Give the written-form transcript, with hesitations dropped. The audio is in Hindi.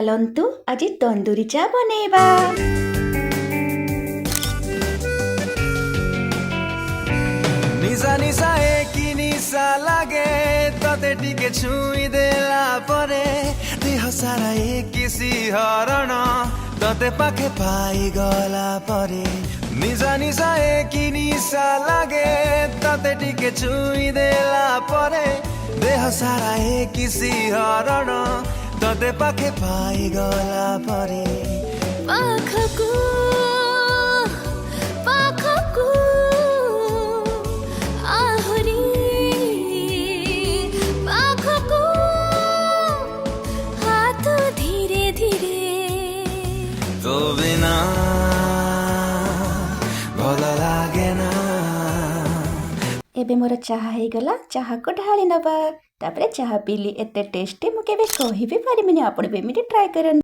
ଚାଲନ୍ତୁ ଆଜି ତନ୍ଦୁରୀ ଚା ବନେଇବା। निशा निशा की निशा लागे तते टिके छुई देला परे देह सारा किसी हरण तते पाखे पाई गला परे निशा निशा की निशा लागे तते टिके छुई देला परे देह सारा किसी हरण तते पाखे पाई गला परे पाखको पाखको आहुरी पाखको हाथ धीरे धीरे तो बिना भल लागे ना। ଏବେ ମୋର ଚାହା ହେଇଗଲା। ଚାହାକୁ ଢାଳି ନେବା। ତାପରେ ଚାହା ପିଇଲି ଏତେ ଟେଷ୍ଟି ମୁଁ କେବେ କହିବି ପାରିବିନି। ଆପଣ ବି ଏମିତି ଟ୍ରାଏ କରନ୍ତୁ।